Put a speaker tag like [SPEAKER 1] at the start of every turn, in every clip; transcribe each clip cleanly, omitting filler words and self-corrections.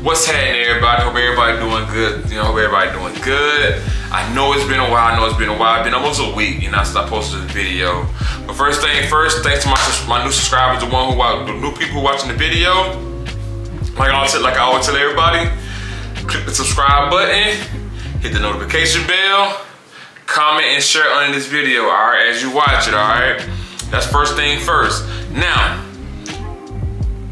[SPEAKER 1] What's happening, everybody? Hope everybody doing good. Hope everybody doing good. I know it's been a while. It's been almost a week, since I posted this video. But first thing first, thanks to my new subscribers, the new people watching the video. Like I always tell everybody, click the subscribe button, hit the notification bell, comment and share under this video, all right, as you watch it, all right? That's first thing first. Now,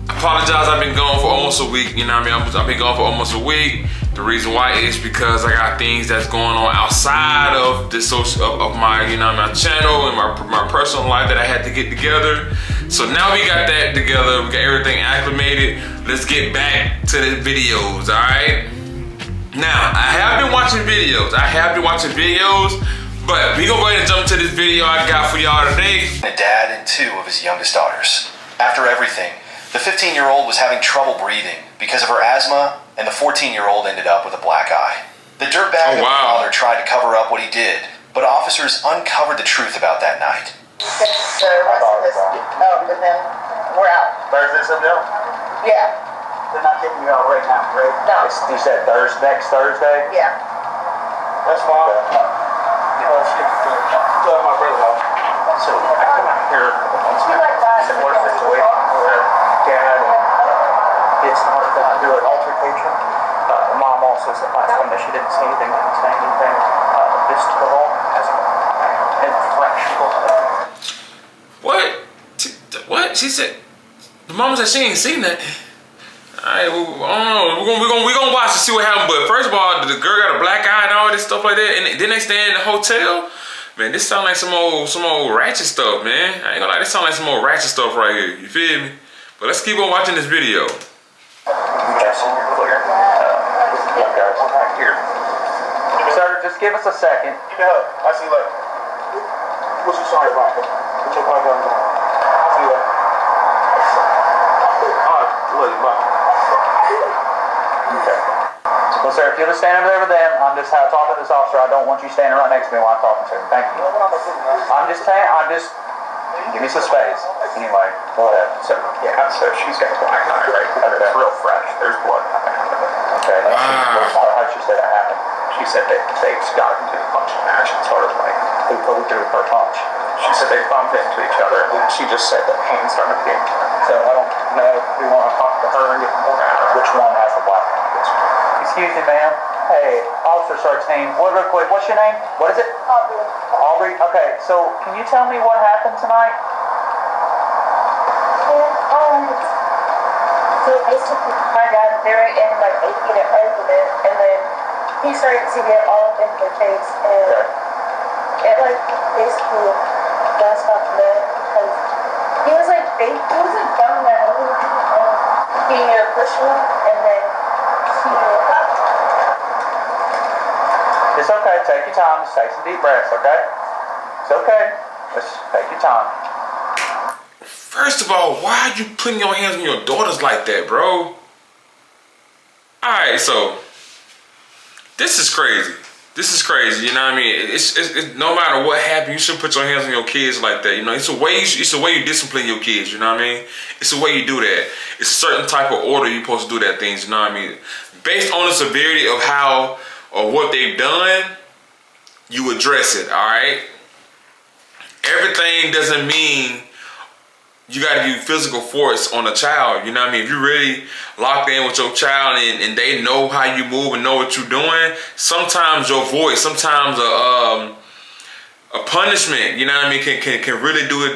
[SPEAKER 1] I apologize, I've been gone for almost a week, I've been gone for almost a week. The reason why is because I got things that's going on outside of this of my, my channel and my personal life that I had to get together. So now we got that together, we got everything acclimated. Let's get back to the videos, all right? Now, I have been watching videos, but we gonna go ahead and jump to this video I got for y'all today.
[SPEAKER 2] A dad and two of his youngest daughters. After everything, the 15-year-old was having trouble breathing because of her asthma, and the 14-year-old ended up with a black eye. The dirtbag of the father tried to cover up what he did, but officers uncovered the truth about that night.
[SPEAKER 3] The rest of us and then we're out.
[SPEAKER 4] Thursday, something else?
[SPEAKER 3] Yeah.
[SPEAKER 4] They're not getting you out right now, right?
[SPEAKER 3] No.
[SPEAKER 4] You said next Thursday?
[SPEAKER 3] Yeah.
[SPEAKER 4] That's fine. Tell my brother-in-law. So I come out here on similar situation where dad gets into an altercation. The mom also said last time that she didn't see anything, This girl has an inflexible.
[SPEAKER 1] What? She said, the mama said she ain't seen that. Alright, I don't know. We're gonna watch to see what happened. But first of all, the girl got a black eye and all this stuff like that. And then they stay in the hotel. Man, this sound like some old ratchet stuff, man. I ain't gonna lie, this sound like some old ratchet stuff right here. You feel me? But let's keep on watching this video.
[SPEAKER 4] Sir, just give us a second.
[SPEAKER 5] Give me a hug. I'll see you later. What you sorry about? What's your problem? I'll see you later. Alright, love you, bye.
[SPEAKER 4] Okay. Well, sir, if you'll just stand over there with them, I'm just talking to this officer. I don't want you standing right next to me while I'm talking to him. Thank you. Give me some space. Anyway, go ahead.
[SPEAKER 5] So she's got a black eye, right?
[SPEAKER 4] Okay.
[SPEAKER 5] It's real fresh. There's blood coming out of it.
[SPEAKER 4] Okay.
[SPEAKER 1] Wow.
[SPEAKER 4] How did she say that happened?
[SPEAKER 5] She said they got into a punch match and sort of like
[SPEAKER 4] Who pulled through her punch?
[SPEAKER 5] she said they bumped into each other and she just said that hands started being
[SPEAKER 4] So I don't know if we want to talk to her and get more out of which one has the black eye. Excuse me, ma'am. Hey, Officer Sartain. Real quick, what's your name? What is it?
[SPEAKER 3] Aubrey.
[SPEAKER 4] Aubrey? Okay, so can you tell me what happened tonight?
[SPEAKER 3] So basically, my dad, they were in like a heated argument, and then he started to get all up in her face, and it like basically gassed off from that because he was like down that road, and he pushed me, and then
[SPEAKER 4] It's okay. Take your time. Just take some deep breaths, okay? It's okay. Just take your time.
[SPEAKER 1] First of all, why are you putting your hands on your daughters like that, bro? Alright, so this is crazy. You know what I mean? It's no matter what happened, you should put your hands on your kids like that. It's a way you discipline your kids. You know what I mean? It's the way you do that. It's a certain type of order you're supposed to do that things. You know what I mean? Based on the severity of how or what they've done, you address it. All right. Everything doesn't mean you got to use physical force on a child. You know what I mean? If you really locked in with your child and they know how you move and know what you're doing, sometimes your voice, sometimes a punishment, you know what I mean, can really do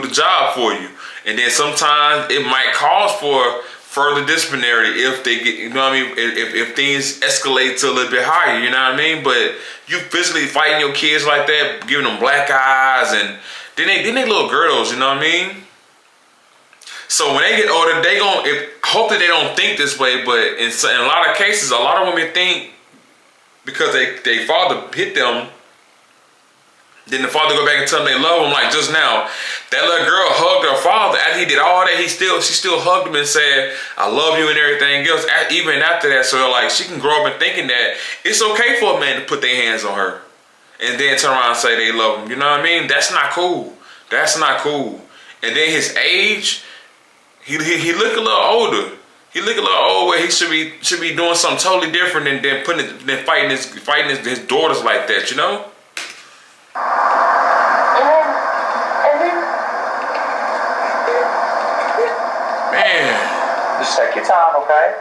[SPEAKER 1] the job for you. And then sometimes it might cause for further disciplinary if they get, you know what I mean, if things escalate to a little bit higher, you know what I mean? But you physically fighting your kids like that, giving them black eyes, and then they little girls, you know what I mean? So when they get older, hopefully they don't think this way, but in a lot of cases, a lot of women think because they father hit them, then the father go back and tell them they love him. Like just now, that little girl hugged her father. After he did all that, she still hugged him and said, "I love you" and everything else. Even after that, so like she can grow up and thinking that it's okay for a man to put their hands on her, and then turn around and say they love him. You know what I mean? That's not cool. That's not cool. And then his age, he look a little older. He look a little old where he should be doing something totally different than fighting his daughters like that, you know? Man.
[SPEAKER 4] Just take your time, okay?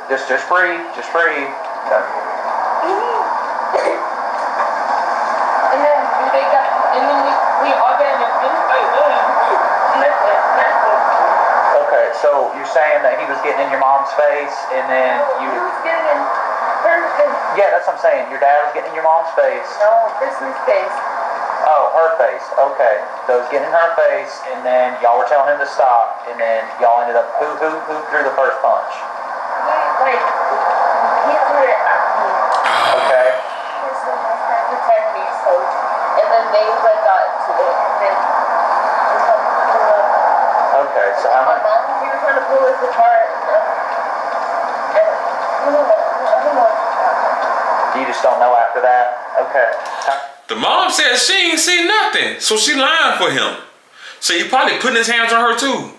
[SPEAKER 4] Just breathe. Just breathe. Okay. Okay, so you're saying that he was getting in your mom's face, and then you...
[SPEAKER 3] He was getting in her face.
[SPEAKER 4] Yeah, that's what I'm saying. Your dad was getting in your mom's face.
[SPEAKER 3] No, this is face.
[SPEAKER 4] Oh, her face. Okay. So it was getting in her face, and then y'all were telling him to stop, and then y'all ended up... Who threw the first punch?
[SPEAKER 3] He threw it at me.
[SPEAKER 4] Okay.
[SPEAKER 3] His was trying to protect me, so... And then they, like, got into it, and then...
[SPEAKER 4] Okay, so how many...
[SPEAKER 3] He was trying to pull us apart, and I don't know.
[SPEAKER 4] You just don't know after that? Okay.
[SPEAKER 1] The mom said she ain't seen nothing, so she lying for him. So he probably putting his hands on her too.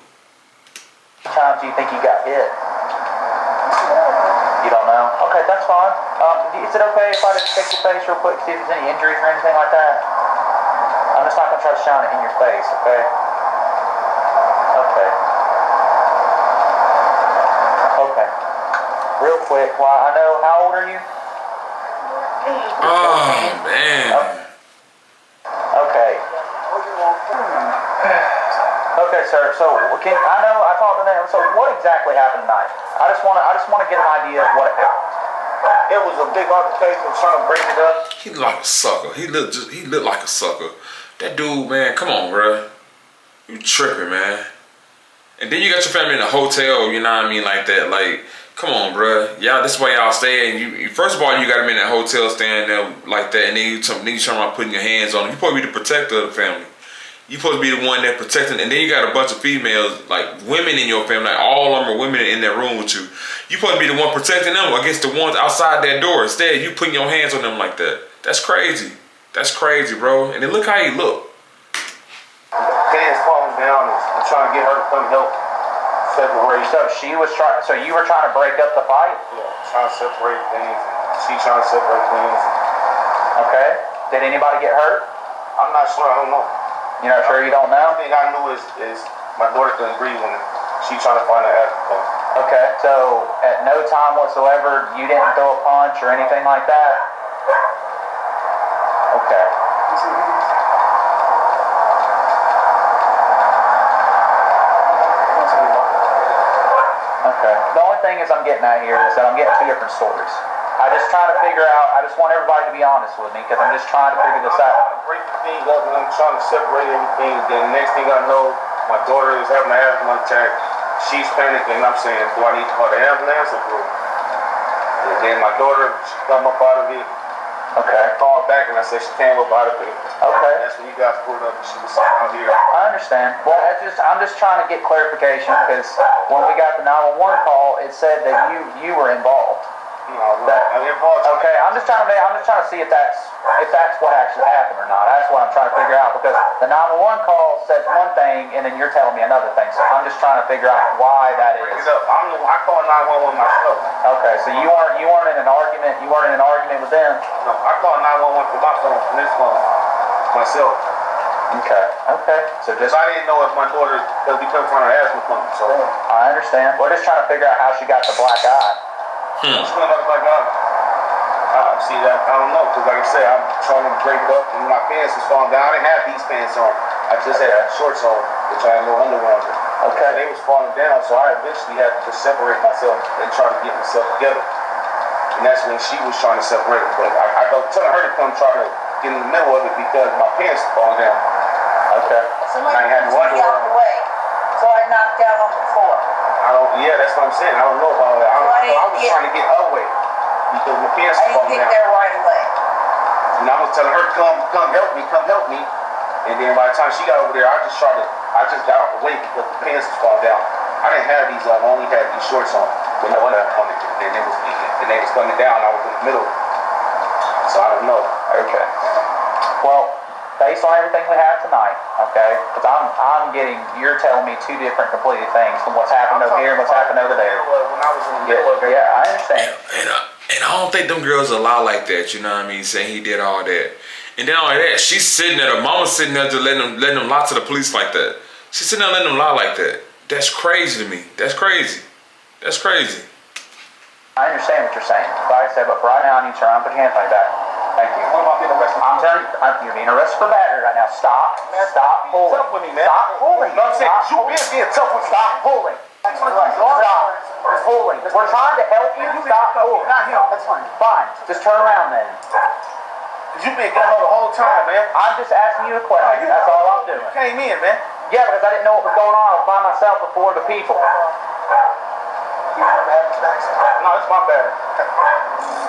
[SPEAKER 4] How many times do you think you got hit? You don't know? Okay, that's fine. Is it okay if I just check your face real quick, see if there's any injuries or anything like that? I'm just not going to try to shine it in your face, okay? Okay. Okay. Real quick, well, I know, how old are you?
[SPEAKER 1] Oh, man.
[SPEAKER 4] Okay. Okay, sir. So, I know I talked to them. So, what exactly happened tonight? I just want to get an idea of what happened.
[SPEAKER 5] It was a big altercation, trying to break it up.
[SPEAKER 1] He looked like a sucker. He looked like a sucker. That dude, man, come on, bro. You tripping, man. And then you got your family in a hotel, you know what I mean, like that. Like, come on, bro. Y'all, this is why y'all stay. You first of all, you got them in that hotel staying there like that, and then you turn around putting your hands on them. You supposed to be the protector of the family. You supposed to be the one that protecting, and then you got a bunch of females, like women in your family, like all of them are women in that room with you. You supposed to be the one protecting them against the ones outside that door. Instead, you putting your hands on them like that. That's crazy. That's crazy, bro. And then look how he look.
[SPEAKER 5] Pants falling down and trying to get her to come help separate.
[SPEAKER 4] So you were trying to break up the fight?
[SPEAKER 5] Yeah, trying to separate things. She trying to separate things.
[SPEAKER 4] Okay. Did anybody get hurt?
[SPEAKER 5] I'm not sure. I don't know.
[SPEAKER 4] You're not sure? You don't know?
[SPEAKER 5] The only thing I knew is my daughter couldn't breathe when she trying to find her African.
[SPEAKER 4] Okay. So at no time whatsoever, you didn't throw a punch or anything like that? Okay. Okay. The only thing is I'm getting at here is that I'm getting two different stories. I just trying to figure out, I just want everybody to be honest with me because I'm just trying to figure this out.
[SPEAKER 5] I'm trying to break the thing up and I'm trying to separate everything. Then the next thing I know, my daughter is having an asthma attack. She's panicking. I'm saying, do I need to call the ambulance or through? And then my daughter, she come up out of it.
[SPEAKER 4] Okay.
[SPEAKER 5] I called back and I said she came up out of it.
[SPEAKER 4] Okay.
[SPEAKER 5] And that's when you guys pulled up and she was out here.
[SPEAKER 4] I understand. Well, I'm just trying to get clarification because when we got the 911 call, it said that you were involved.
[SPEAKER 5] I'm involved.
[SPEAKER 4] Okay, I'm just trying to see if that's what actually happened or not. That's what I'm trying to figure out because the 911 call says one thing and then you're telling me another thing. So I'm just trying to figure out why that is.
[SPEAKER 5] I called 911 myself.
[SPEAKER 4] Okay, so you weren't in an argument. You weren't in an argument with them.
[SPEAKER 5] No, I called 911 from my phone, from this phone, myself.
[SPEAKER 4] Okay. So
[SPEAKER 5] Because I didn't know if my daughter was becoming from her asthma pump. So
[SPEAKER 4] I understand. We're just trying to figure out how she got the black eye.
[SPEAKER 5] She's going to look like I see that. I don't know, because like I said, I'm trying to break up and my pants was falling down. I didn't have these pants on. I just had shorts on, which I had no underwear under.
[SPEAKER 4] Okay.
[SPEAKER 5] They was falling down, so I eventually had to separate myself and try to get myself together. And that's when she was trying to separate it. But I go telling her to come try to get in the middle of it because my pants were falling down.
[SPEAKER 4] Okay.
[SPEAKER 3] Somebody pushed me out the way, so I knocked out on the floor.
[SPEAKER 5] That's what I'm saying. I don't know about that. I was trying to get her way because my pants were falling down.
[SPEAKER 3] I didn't get there right away.
[SPEAKER 5] And I was telling her, come help me. And then by the time she got over there, I just got out the way because the pants was falling down. I didn't have these on. I only had these shorts on with no under on it. And they was coming down. I was in the middle. So I don't know.
[SPEAKER 4] Okay. Well, based on everything we have tonight, okay? Because you're telling me two different completely things from what's happened over here and what's happened over there.
[SPEAKER 5] When I was in the middle of it.
[SPEAKER 4] Yeah, I understand.
[SPEAKER 1] And I don't think them girls allow like that, you know what I mean? Saying he did all that. And then all that, she's sitting there, the mama's sitting there just letting them lie to the police like that. She's sitting there letting them lie like that. That's crazy to me. That's crazy. That's crazy.
[SPEAKER 4] I understand what you're saying. Like I said, but for right now, I need you to put your hands on your back. Thank you.
[SPEAKER 5] What about being arrested?
[SPEAKER 4] I'm telling you, you're being arrested for battery right now. Stop. Stop pulling.
[SPEAKER 5] Tough with me, man.
[SPEAKER 4] Stop pulling.
[SPEAKER 5] No, I'm saying, you being tough with me.
[SPEAKER 4] Stop pulling. Stop pulling. We're trying to help you. Stop pulling.
[SPEAKER 5] Not him. That's fine.
[SPEAKER 4] Fine. Just turn around then.
[SPEAKER 5] You've been getting her the whole time, man.
[SPEAKER 4] I'm just asking you a question. That's all I'm doing.
[SPEAKER 5] You came in, man.
[SPEAKER 4] Yeah, because I didn't know what was going on. I was by myself before the people.
[SPEAKER 5] No, it's my battery.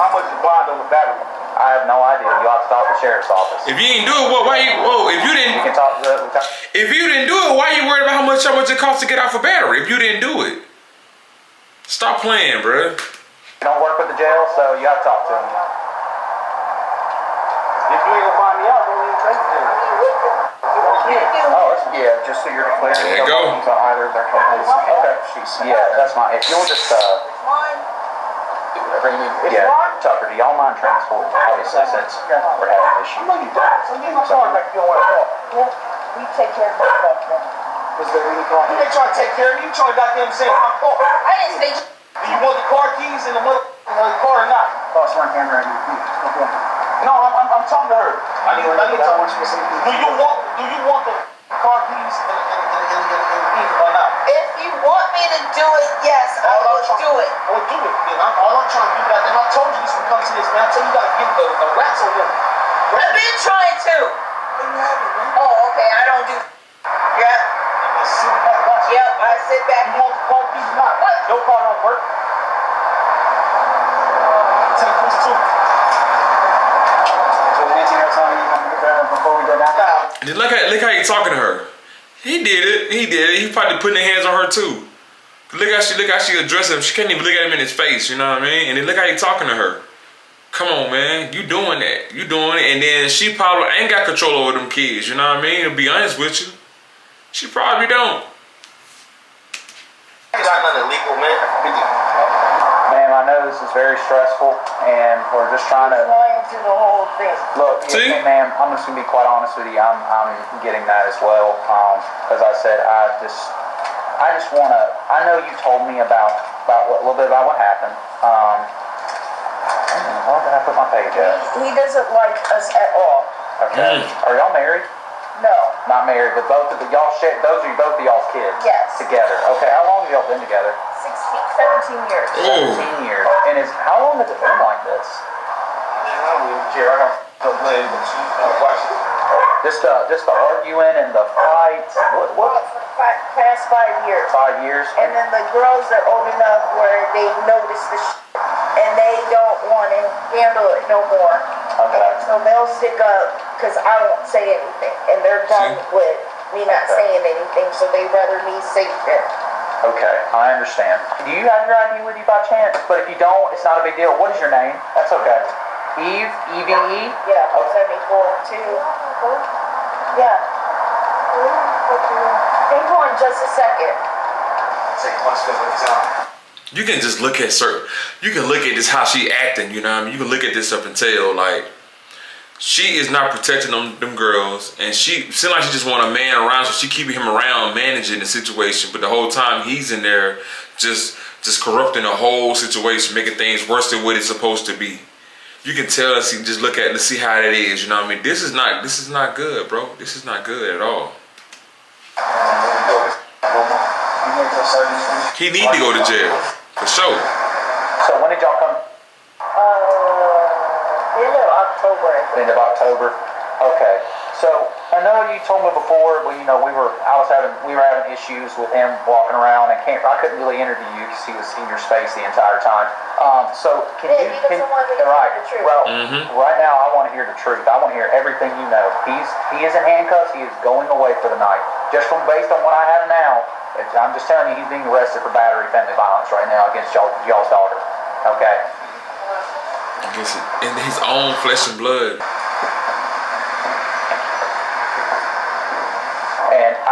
[SPEAKER 5] How much is bond on the battery?
[SPEAKER 4] I have no idea. You ought to stop the sheriff's office.
[SPEAKER 1] If you didn't do it, why you? Whoa! If you
[SPEAKER 4] You
[SPEAKER 1] didn't,
[SPEAKER 4] can talk to the.
[SPEAKER 1] if you didn't do it, why you worried about how much it costs to get off a battery? If you didn't do it, stop playing, bro.
[SPEAKER 4] You don't work with the jail, so you have to talk to him.
[SPEAKER 5] If you ain't gonna find me out, don't even take it.
[SPEAKER 4] Oh, yeah, just so you're clear.
[SPEAKER 1] There you go.
[SPEAKER 4] To either of their companies. Okay. Yeah, that's fine. If you'll just, yeah, Tucker, do y'all mind transporting? Obviously, since we're having issues.
[SPEAKER 5] I'm sorry, like you don't want to talk.
[SPEAKER 3] We take care of myself then.
[SPEAKER 5] Was there any car? You ain't trying to take care of me. You trying to goddamn say my car.
[SPEAKER 3] I didn't say.
[SPEAKER 5] Do you want the car keys in the car or not?
[SPEAKER 4] Oh, it's on camera.
[SPEAKER 5] No, I'm talking to her. I need to talk to you. Do you want the car keys in or not?
[SPEAKER 3] If you want me to do it, yes, I will do it.
[SPEAKER 5] I will do it. All I'm trying to do that. And I told you this would come to this, man. I told you gotta get the rats on them.
[SPEAKER 3] I've been trying to. Oh, okay, I don't do. Yep. Yep, I sit back.
[SPEAKER 5] You want the car keys or not?
[SPEAKER 3] What?
[SPEAKER 5] Your car don't work. Take this too.
[SPEAKER 4] Before we go down.
[SPEAKER 1] Look how he talking to her. He did it. He probably putting his hands on her too. Look how she addressing him. She can't even look at him in his face. You know what I mean? And then look how he talking to her. Come on, man. You doing that. You doing it. And then she probably ain't got control over them kids. You know what I mean? To be honest with you. She probably don't.
[SPEAKER 5] Ain't got nothing illegal, man.
[SPEAKER 4] Ma'am, I know this is very stressful, and we're just trying to.
[SPEAKER 3] Lying to the whole thing.
[SPEAKER 4] Look,
[SPEAKER 1] See?
[SPEAKER 4] ma'am, I'm just gonna be quite honest with you. I'm getting that as well. As I said, I just wanna. I know you told me about a little bit about what happened. Why did I put my page up?
[SPEAKER 3] He doesn't like us at all.
[SPEAKER 4] Okay. Are y'all married?
[SPEAKER 3] No.
[SPEAKER 4] Not married, but both of y'all share. Those are both of y'all's kids.
[SPEAKER 3] Yes.
[SPEAKER 4] Together. Okay. How long have y'all been together?
[SPEAKER 3] 16, 17 years.
[SPEAKER 1] Ooh.
[SPEAKER 4] 17 years. And how long has it been like this?
[SPEAKER 5] I don't even care. I don't blame but you watch it.
[SPEAKER 4] Just the arguing and the fights. What?
[SPEAKER 3] For the past 5 years.
[SPEAKER 4] 5 years.
[SPEAKER 3] And then the girls are old enough where they notice the and they don't want to handle it no more.
[SPEAKER 4] Okay.
[SPEAKER 3] And so they'll stick up because I won't say anything. And they're done with me not saying anything, so they rather me say it.
[SPEAKER 4] Okay, I understand. Do you have your ID with you by chance? But if you don't, it's not a big deal. What is your name? That's okay. Eve? E-V-E?
[SPEAKER 3] Yeah,
[SPEAKER 4] Okay.
[SPEAKER 3] 74, 2. Yeah. Hang on just a second.
[SPEAKER 5] Take one step at a time.
[SPEAKER 1] You can just look at you can look at this how she acting, you know what I mean? You can look at this up and tell, like, she is not protecting them girls, and she seems like she just want a man around, so she keeping him around, managing the situation, but the whole time he's in there just corrupting the whole situation, making things worse than what it's supposed to be. You can tell, let's see how it is, you know what I mean? This is not good, bro. This is not good at all. He need to go to jail, for sure.
[SPEAKER 4] So when did y'all come?
[SPEAKER 3] End of October.
[SPEAKER 4] End of October. Okay. So I know you told me before, well, you know, we were having issues with him walking around, and I couldn't really interview you because he was in your space the entire time. So can
[SPEAKER 3] Yeah, he doesn't want me to hear the truth.
[SPEAKER 4] Well, right now I want to hear the truth. I want to hear everything you know. He is in handcuffs. He is going away for the night. Just based on what I have now, I'm just telling you, he's being arrested for battery, family violence right now against y'all's daughter. Okay.
[SPEAKER 1] I guess in his own flesh and blood.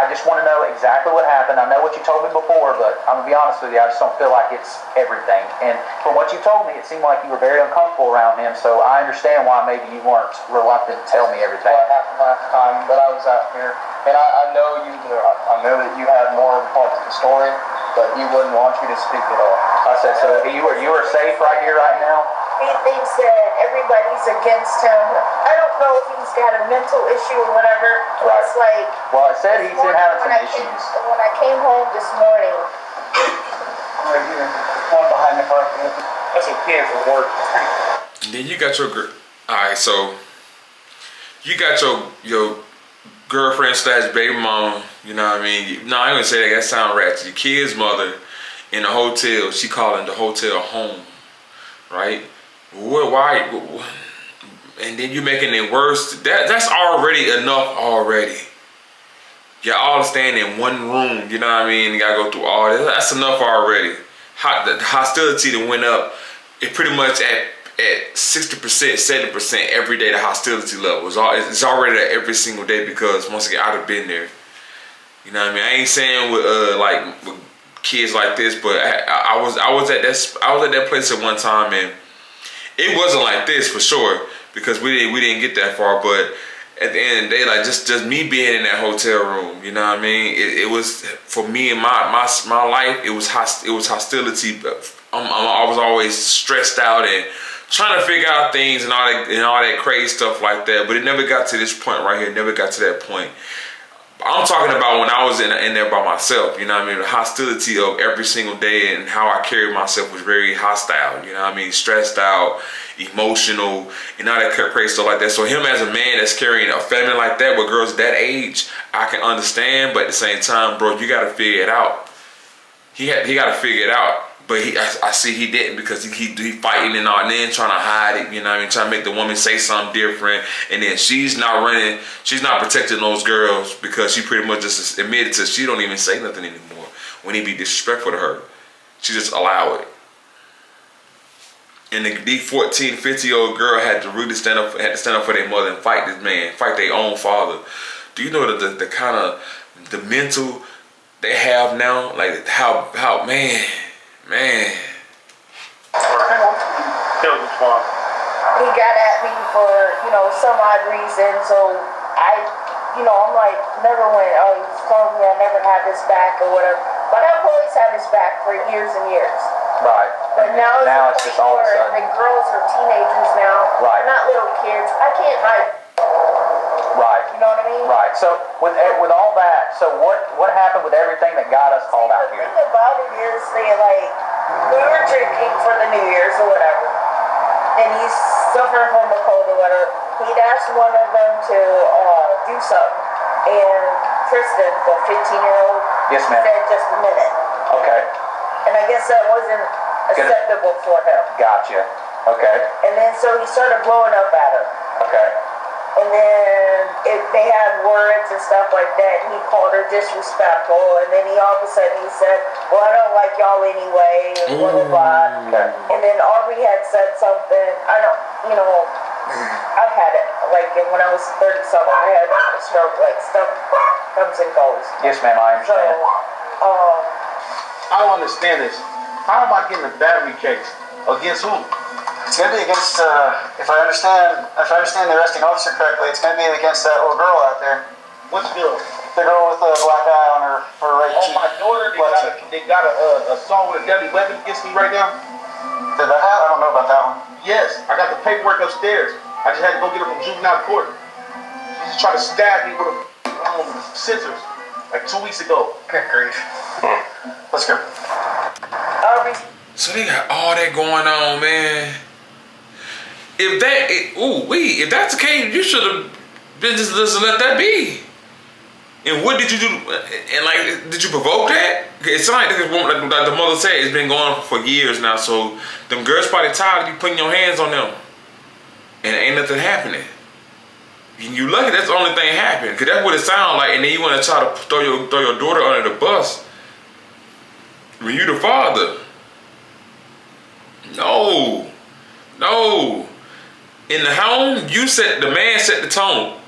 [SPEAKER 4] I just want to know exactly what happened. I know what you told me before, but I'm going to be honest with you, I just don't feel like it's everything. And from what you told me, it seemed like you were very uncomfortable around him, so I understand why maybe you weren't reluctant to tell me everything.
[SPEAKER 6] What happened last time that I was out here, and I know that you had more parts of the story, but he wouldn't want you to speak at all.
[SPEAKER 4] I said, so you are safe right here, right now?
[SPEAKER 3] He thinks that everybody's against him. I don't know if he's got a mental issue or whatever.
[SPEAKER 4] Right.
[SPEAKER 3] It's like,
[SPEAKER 4] well, it said he's been having some issues.
[SPEAKER 3] When I came home this morning.
[SPEAKER 6] Right here, one behind the car. That's okay for work.
[SPEAKER 1] And then you got your girl. All right, so you got your girlfriend / baby mama. You know what I mean? No, I ain't gonna say that. That sound ratchet. Your kid's mother in a hotel. She calling the hotel home, right? Why? And then you making it worse. That's already enough already. Y'all all stand in one room. You know what I mean? You gotta go through all that. That's enough already. The hostility that went up. It pretty much at 60%, 70% every day. The hostility level it's already there every single day because once again I'd have been there. You know what I mean? I ain't saying with kids like this, but I was at that place at one time and it wasn't like this for sure because we didn't get that far. But at the end of the day, like just me being in that hotel room, you know what I mean? It was for me and my life. It was hostility. I was always stressed out and trying to figure out things and all that crazy stuff like that. But it never got to this point right here. It never got to that point. I'm talking about when I was in there by myself, you know what I mean? The hostility of every single day and how I carried myself was very hostile, you know what I mean? Stressed out, emotional, and all that crazy stuff like that. So him as a man that's carrying a family like that with girls that age, I can understand, but at the same time, bro, you gotta figure it out. He gotta figure it out. But I see he didn't because he fighting and all, and then trying to hide it, you know what I mean? Trying to make the woman say something different, and then she's not protecting those girls because she pretty much just admitted to she don't even say nothing anymore when he be disrespectful to her. She just allow it. And the 14, 15-year-old girl had to really stand up for their mother and fight this man, fight their own father. Do you know the kind of the mental they have now? Like how man.
[SPEAKER 3] He got at me for, some odd reason, so I'm like, never went, he's telling me I never had his back or whatever. But I've always had his back for years and years.
[SPEAKER 4] Right.
[SPEAKER 3] But now
[SPEAKER 4] it's just all of a sudden.
[SPEAKER 3] The girls are teenagers now.
[SPEAKER 4] Right.
[SPEAKER 3] They're not little kids. I can't hide.
[SPEAKER 4] Right.
[SPEAKER 3] You know what I mean?
[SPEAKER 4] Right. So with all that, so what happened with everything that got us called out here?
[SPEAKER 3] The thing about it is we were drinking for the New Year's or whatever, and he's suffering from a cold or whatever. He'd asked one of them to do something, and Tristan, the 15-year-old,
[SPEAKER 4] yes, ma'am,
[SPEAKER 3] said just a minute.
[SPEAKER 4] Okay.
[SPEAKER 3] And I guess that wasn't acceptable for him.
[SPEAKER 4] Gotcha. Okay.
[SPEAKER 3] And then so he started blowing up at her.
[SPEAKER 4] Okay.
[SPEAKER 3] And then they had words and stuff like that. And he called her disrespectful. And then all of a sudden he said, well, I don't like y'all anyway. And blah, blah, blah.
[SPEAKER 4] Okay.
[SPEAKER 3] And then Aubrey had said something. I've had it. Like when I was 30-something, I had a stroke. Like stuff comes and goes.
[SPEAKER 4] Yes, ma'am, I understand.
[SPEAKER 3] So,
[SPEAKER 5] I don't understand this. How am I getting a battery case? Against who?
[SPEAKER 6] It's going to be against, if I understand the arresting officer correctly, it's going to be against that little girl out there.
[SPEAKER 5] Which girl?
[SPEAKER 6] The girl with the black eye on her right cheek.
[SPEAKER 5] Oh, my daughter, they got a assault with a deadly weapon against me right now.
[SPEAKER 6] Did that happen? I don't know about that one.
[SPEAKER 5] Yes, I got the paperwork upstairs. I just had to go get her from juvenile court. She just tried to stab me with scissors like 2 weeks ago.
[SPEAKER 6] Good grief. Let's go.
[SPEAKER 1] So they got all that going on, man. If that's the case, you should have been just let that be. And what did you do? And did you provoke that? It's like the mother said, it's been going on for years now. So them girls probably tired of you putting your hands on them, and ain't nothing happening. You lucky that's the only thing happened, because that's what it sounds like. And then you want to try to throw your daughter under the bus when you the father. No. In the home, the man set the tone.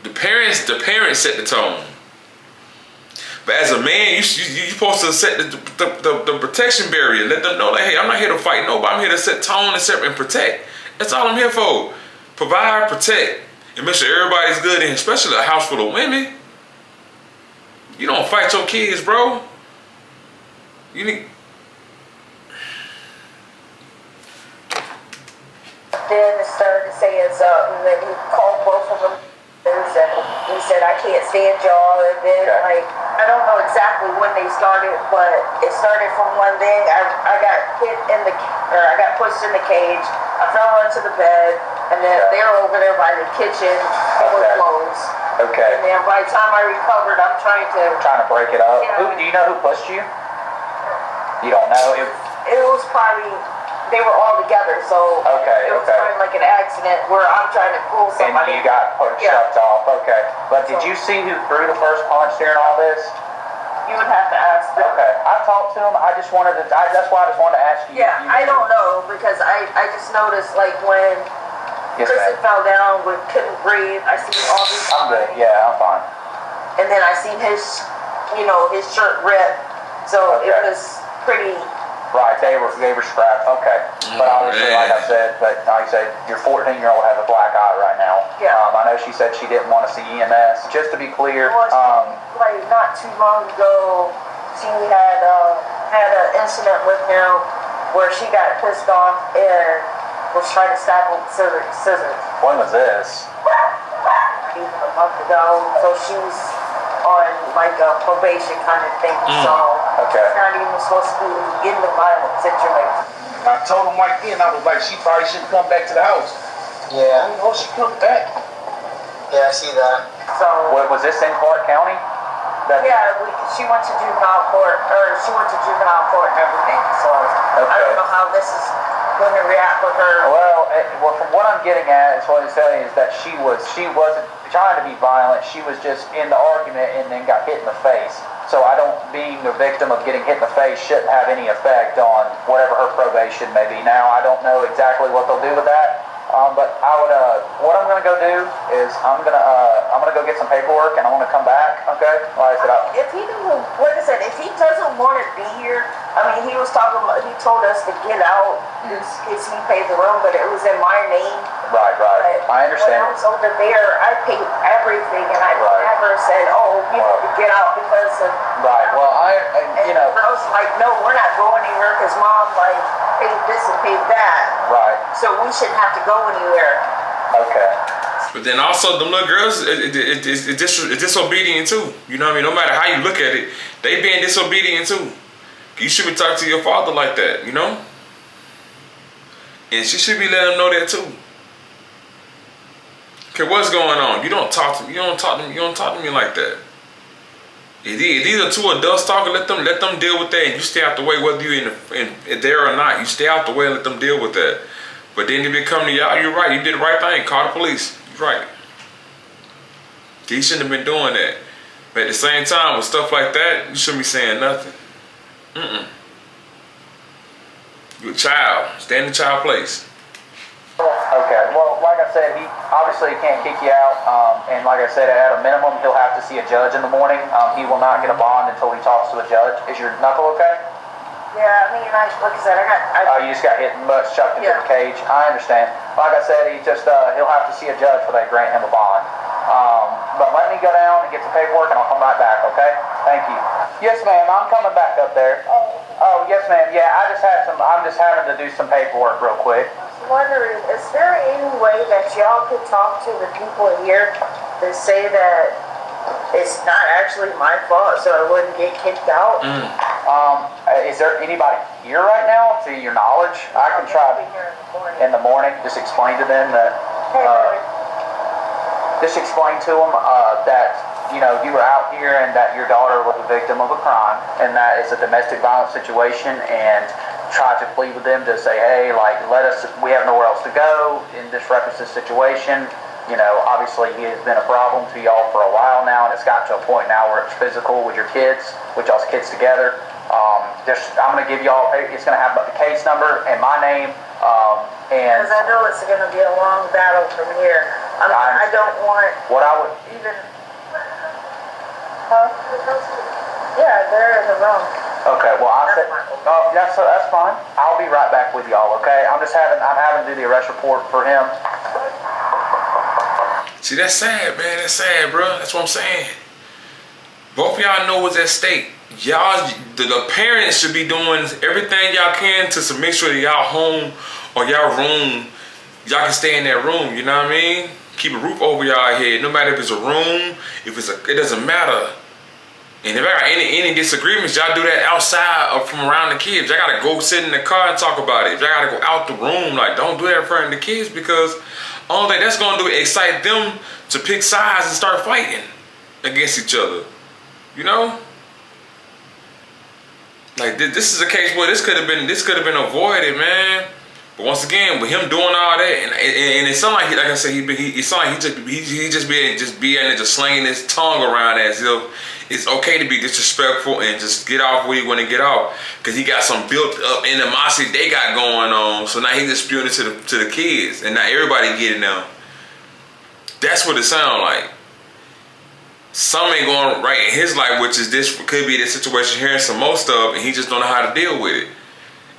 [SPEAKER 1] The parents set the tone. But as a man, you're supposed to set the protection barrier. Let them know, like, hey, I'm not here to fight nobody. I'm here to set tone and protect. That's all I'm here for. Provide, protect, and make sure everybody's good, and especially a house full of women. You don't fight your kids, bro. You need.
[SPEAKER 3] Then started saying something, and then he called both of them. He said, I can't stand y'all. And then, like, I don't know exactly when they started, but it started from one thing. I got I got pushed in the cage. I fell onto the bed, and then they were over there by the kitchen. It was closed.
[SPEAKER 6] Okay.
[SPEAKER 3] And then by the time I recovered, I'm trying to
[SPEAKER 6] break it up.
[SPEAKER 3] Yeah.
[SPEAKER 6] Do you know who pushed you? You don't know?
[SPEAKER 3] It was probably. They were all together, so it was kind of like an accident where I'm trying to pull somebody.
[SPEAKER 6] And you got shoved off. Okay. But did you see who threw the first punch during all this?
[SPEAKER 3] You would have to ask them.
[SPEAKER 6] Okay. I talked to him. That's why I just wanted to ask you.
[SPEAKER 3] Yeah, I don't know because I just noticed like when Kristen fell down with couldn't breathe. I see all these.
[SPEAKER 6] I'm good. Yeah, I'm fine.
[SPEAKER 3] And then I seen his shirt ripped, so it was pretty.
[SPEAKER 6] Right, they were scrapped. Okay, but obviously, like I said, your 14-year-old has a black eye right now.
[SPEAKER 3] Yeah.
[SPEAKER 6] I know she said she didn't want to see EMS. Just to be clear,
[SPEAKER 3] like not too long ago, she had an incident with him where she got pissed off and was trying to stab him with scissors.
[SPEAKER 6] When was this?
[SPEAKER 3] Even a month ago, so she was on like a probation kind of thing. So she's not even supposed to be in the violent situation.
[SPEAKER 5] I told him right then, I was like, she probably shouldn't come back to the house.
[SPEAKER 6] Yeah.
[SPEAKER 5] I know she come back.
[SPEAKER 6] Yeah, I see that.
[SPEAKER 3] So
[SPEAKER 6] Was this in Clark County?
[SPEAKER 3] She went to juvenile court, and everything. So I don't know how this is going to react with her.
[SPEAKER 6] Well, from what I'm getting at, is what he's telling is that she wasn't trying to be violent. She was just in the argument and then got hit in the face. So being the victim of getting hit in the face shouldn't have any effect on whatever her probation may be. Now, I don't know exactly what they'll do with that. But I would, what I'm gonna go do is I'm gonna go get some paperwork and I want to come back. Okay? Like I said,
[SPEAKER 3] if he doesn't want to be here, I mean, he told us to get out because he paid the room, but it was in my name.
[SPEAKER 6] Right. I understand.
[SPEAKER 3] When I was over there, I paid everything, and I never said, "Oh, you need to get out because of."
[SPEAKER 6] Right. Well, I
[SPEAKER 3] was like, "No, we're not going anywhere because Mom paid this and paid that."
[SPEAKER 6] Right.
[SPEAKER 3] So we shouldn't have to go anywhere.
[SPEAKER 6] Okay.
[SPEAKER 1] But then also, them little girls, it's disobedient too. You know what I mean? No matter how you look at it, they being disobedient too. You should be talking to your father like that, you know? And she should be letting him know that too. Okay, what's going on? You don't talk to me like that. If these are two adults talking, let them deal with that, and you stay out the way, whether you're in there or not. You stay out the way and let them deal with that. But then if it come to y'all, you're right. You did the right thing. Call the police. You're right. He shouldn't have been doing that. But at the same time, with stuff like that, you shouldn't be saying nothing. You're a child. Stay in the child place.
[SPEAKER 6] Okay. Well, like I said, he obviously can't kick you out. And like I said, at a minimum, he'll have to see a judge in the morning. He will not get a bond until he talks to a judge. Is your knuckle okay?
[SPEAKER 3] Yeah, I mean, like I said,
[SPEAKER 6] you just got hit and chucked into the cage. I understand. Like I said, he'll have to see a judge before they grant him a bond. But let me go down and get some paperwork, and I'll come right back. Okay? Thank you. Yes, ma'am. I'm coming back up there. Oh, yes, ma'am. Yeah, I'm just having to do some paperwork real quick.
[SPEAKER 3] I was wondering, is there any way that y'all could talk to the people here to say that it's not actually my fault, so I wouldn't get kicked out?
[SPEAKER 6] Is there anybody here right now, to your knowledge? I can try in the morning. Just explain to them that. Just explain to them that you were out here and that your daughter was a victim of a crime and that it's a domestic violence situation, and try to plead with them to say, hey, we have nowhere else to go in this reference situation. Obviously he has been a problem to y'all for a while now, and it's got to a point now where it's physical with your kids, with y'all's kids together. I'm going to give y'all, it's going to have the case number and my name.
[SPEAKER 3] Because I know it's going to be a long battle from here. I don't want
[SPEAKER 6] what I would
[SPEAKER 3] even. Huh? Yeah, they're in the room.
[SPEAKER 6] Okay, well I said, oh yeah, so that's fine. I'll be right back with y'all. Okay, I'm having to do the arrest report for him.
[SPEAKER 1] See, that's sad, man. That's sad, bro. That's what I'm saying. Both of y'all know what's at stake. Y'all, the parents should be doing everything y'all can to make sure that y'all home or y'all room, y'all can stay in that room. You know what I mean? Keep a roof over y'all head. No matter if it's a room, it doesn't matter. And if I got any disagreements, y'all do that outside or from around the kids. Y'all gotta go sit in the car and talk about it. Y'all gotta go out the room. Like, don't do that in front of the kids, because all thing that's gonna do is excite them to pick sides and start fighting against each other. You know? Like, this is a case where this could have been avoided, man. But once again, with him doing all that, and it sounded like, I said, it sounded like he just being just slinging his tongue around as if it's okay to be disrespectful and just get off where you want to get off, because he got some built up animosity they got going on. So now he's just spewing it to the kids, and now everybody getting them. That's what it sounds like. Something ain't going right in his life, which is this could be this situation here and some more stuff, and he just don't know how to deal with it.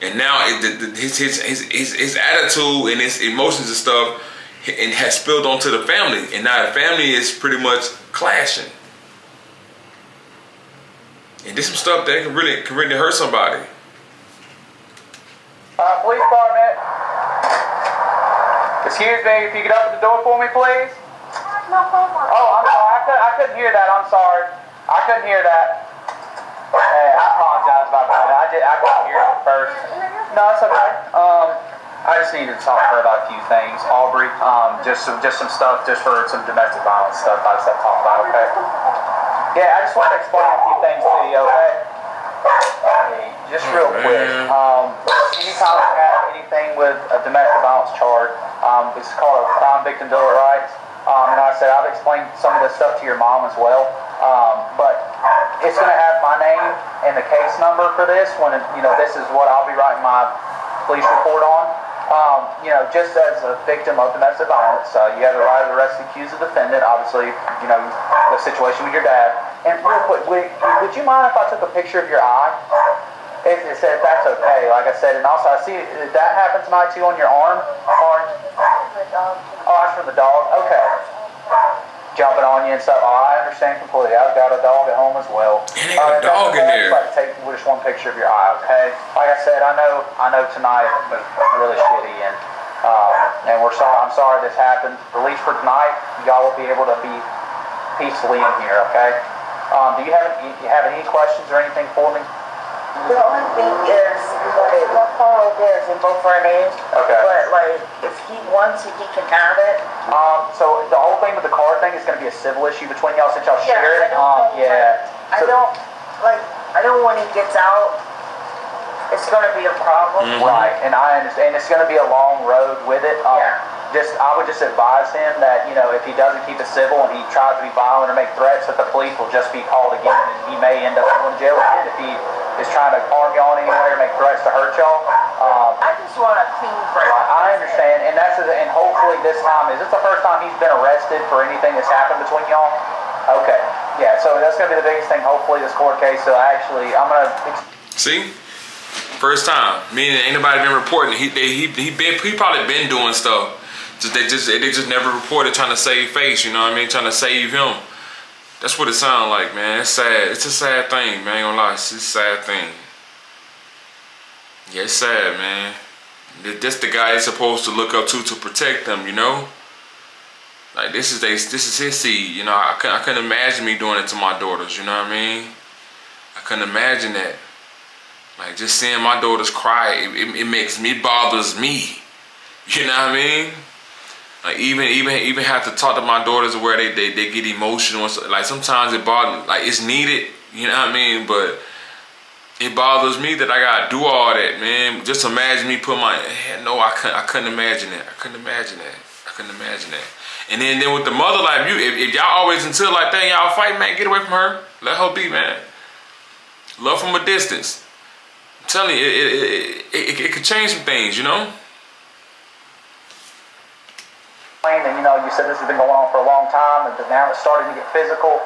[SPEAKER 1] And now his attitude and his emotions and stuff and has spilled onto the family, and now the family is pretty much clashing. And there's some stuff that can really hurt somebody.
[SPEAKER 6] Police department. Excuse me, if you could open the door for me, please. Oh, I'm sorry. I couldn't hear that. I'm sorry. I couldn't hear that. Hey, I apologize about that. I couldn't hear it at first. No, it's okay. I just needed to talk to her about a few things, Aubrey. Just some stuff, just for some domestic violence stuff. I just have to talk about. Okay. Yeah, I just wanted to explain a few things to you. Okay. Hey, just real quick. Anytime you have anything with a domestic violence charge, it's called a crime victim bill of rights. And like I said, I've explained some of this stuff to your mom as well. But it's going to have my name and the case number for this when, this is what I'll be writing my police report on. Just as a victim of domestic violence, you have the right to arrest the accused defendant, obviously, the situation with your dad. And real quick, would you mind if I took a picture of your eye? It said if that's okay, like I said. And also, I see, did that happen tonight too on your arm? Oh, that's from the dog? Okay. Jumping on you and stuff. Oh, I understand completely. I've got a dog at home as well.
[SPEAKER 1] And they got a dog in there.
[SPEAKER 6] Like, take just one picture of your eye, okay? Like I said, I know tonight was really shitty, and we're sorry. I'm sorry this happened. At least for tonight, y'all will be able to be peacefully in here, okay? Do you have any questions or anything for me?
[SPEAKER 3] The only thing is, my phone right there is in both our names.
[SPEAKER 6] Okay.
[SPEAKER 3] But if he wants it, he can have it.
[SPEAKER 6] So the whole thing with the car thing is going to be a civil issue between y'all since y'all share it.
[SPEAKER 3] I don't when he gets out, it's going to be a problem.
[SPEAKER 6] Mm-hmm. Right, and I understand it's going to be a long road with it. I would just advise him that, if he doesn't keep it civil and he tries to be violent or make threats, that the police will just be called again, and he may end up going to jail again if he is trying to harm y'all in any way or make threats to hurt y'all.
[SPEAKER 3] I just want a clean break.
[SPEAKER 6] I understand, and hopefully this time, is this the first time he's been arrested for anything that's happened between y'all? Okay, yeah, so that's going to be the biggest thing, hopefully, this court case. So actually, I'm going to...
[SPEAKER 1] See? First time. Meaning ain't nobody been reporting. He probably been doing stuff. They just never reported, trying to save face, you know what I mean? Trying to save him. That's what it sounds like, man. It's sad. It's a sad thing, man. I ain't gonna lie. It's a sad thing. Yeah, it's sad, man. This the guy he's supposed to look up to protect them, Like, this is his seed, I couldn't imagine me doing it to my daughters, you know what I mean? I couldn't imagine that. Like, just seeing my daughters cry, it bothers me. You know what I mean? Like, even have to talk to my daughters where they get emotional. Like, sometimes it bothers, like, it's needed, you know what I mean? But it bothers me that I gotta do all that, man. Just imagine me put my, no, I couldn't imagine that. I couldn't imagine that. And then with the mother, like, if y'all always until like that, y'all fight, man, get away from her. Let her be, man. Love from a distance. I'm telling you, it could change some things,
[SPEAKER 6] And you said this has been going on for a long time, and now it's starting to get physical.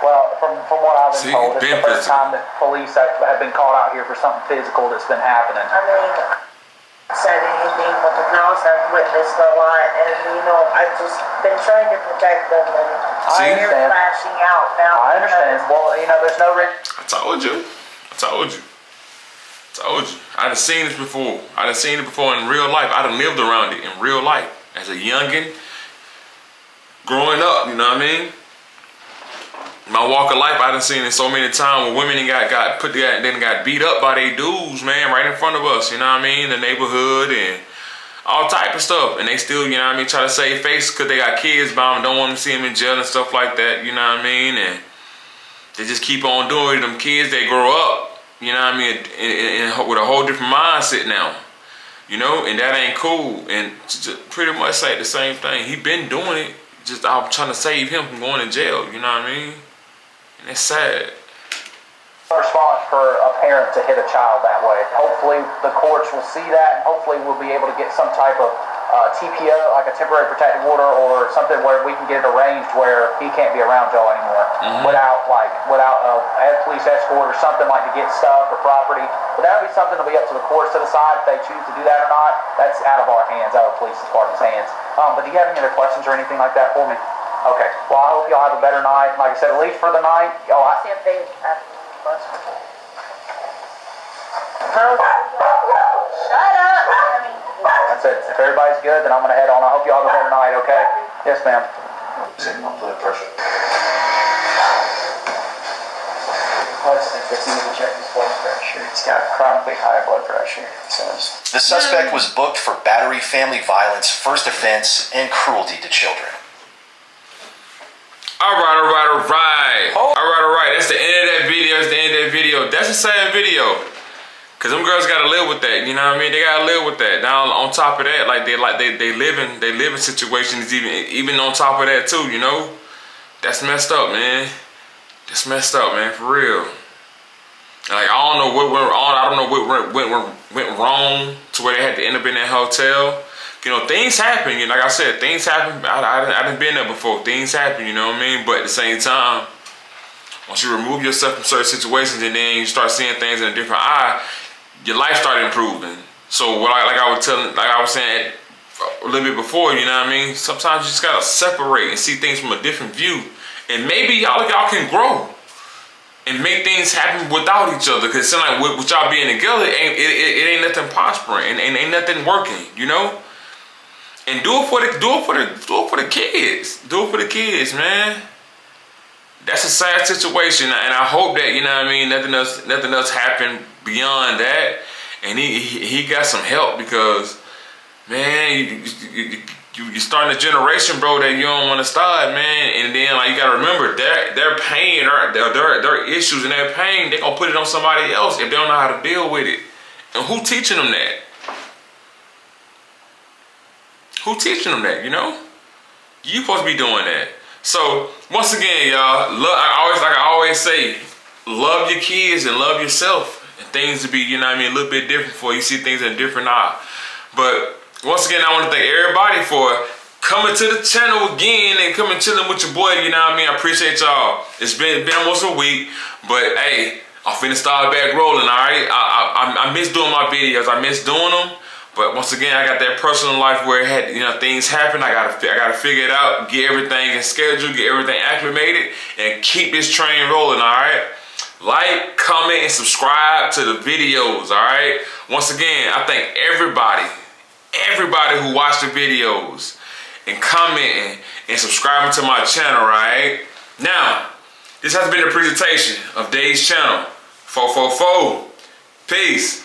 [SPEAKER 6] Well, from what I've been told, it's the first
[SPEAKER 1] physical.
[SPEAKER 6] time that police have been called out here for something physical that's been happening.
[SPEAKER 3] I mean, said anything, but the girls have witnessed a lot, and I've just been trying to protect them, and they're flashing out now.
[SPEAKER 6] I understand. Well, there's no reason.
[SPEAKER 1] I told you. I done seen this before. I done seen it before in real life. I done lived around it in real life as a youngin', growing up. You know what I mean? My walk of life, I done seen it so many times where women got beat up by their dudes, man, right in front of us. You know what I mean? The neighborhood and all type of stuff, and they still, try to save face because they got kids by them, don't want them to see them in jail and stuff like that. You know what I mean? And they just keep on doing it. Them kids, they grow up. You know what I mean? With a whole different mindset now. And that ain't cool. And just pretty much say the same thing. He been doing it. Just I'm trying to save him from going to jail. You know what I mean? And it's sad.
[SPEAKER 6] Response for a parent to hit a child that way. Hopefully the courts will see that, and hopefully we'll be able to get some type of TPO, like a temporary protective order, or something where we can get it arranged where he can't be around Joe anymore without a police escort or something, like to get stuff or property. But that would be something that'll be up to the courts to decide if they choose to do that or not. That's out of our hands, out of the police department's hands. But do you have any other questions or anything like that for me? Okay. Well, I hope y'all have a better night. Like I said, at least for the night, y'all.
[SPEAKER 3] See if they have questions. Shut up!
[SPEAKER 6] That's it. If everybody's good, then I'm gonna head on. I hope y'all have a better night. Okay? Yes, ma'am.
[SPEAKER 2] Signal blood pressure.
[SPEAKER 6] He's got chronically high blood pressure.
[SPEAKER 2] The suspect was booked for battery, family violence, first offense, and cruelty to children.
[SPEAKER 1] All right. That's the end of that video. That's a sad video. Cause them girls gotta live with that, you know what I mean? They gotta live with that. Now on top of that, they live in situations even on top of that too, That's messed up, man. That's messed up, man, for real. Like I don't know what went wrong. I don't know what went wrong to where they had to end up in that hotel. Things happen. Like I said, things happen. I done been there before. Things happen, you know what I mean? But at the same time, once you remove yourself from certain situations and then you start seeing things in a different eye, your life started improving. So like I was saying a little bit before, you know what I mean? Sometimes you just gotta separate and see things from a different view. And maybe y'all can grow and make things happen without each other. Cause it seems like with y'all being together, it ain't nothing prospering and ain't nothing working, And do it for the kids. Do it for the kids, man. That's a sad situation, and I hope that nothing else happened beyond that, and he got some help because, man, you're starting a generation, bro, that you don't want to start, man. And then you gotta remember their pain, their issues and their pain, they gonna put it on somebody else if they don't know how to deal with it. And who teaching them that? Who teaching them that? You supposed to be doing that. So once again, y'all, I always say, love your kids and love yourself, and things to be, a little bit different for you. See things in a different eye. But once again, I want to thank everybody for coming to the channel again and coming chilling with your boy. I appreciate y'all. It's been almost a week, but hey, I'm finna start back rolling. All right, I miss doing my videos. I miss doing them. But once again, I got that personal life where it had, things happen. I gotta figure it out, get everything in schedule, get everything acclimated, and keep this train rolling. All right. Like, comment, and subscribe to the videos. All right. Once again, I thank everybody who watched the videos and commenting and subscribing to my channel. Right now, this has been a presentation of Dave's channel. 444. Peace.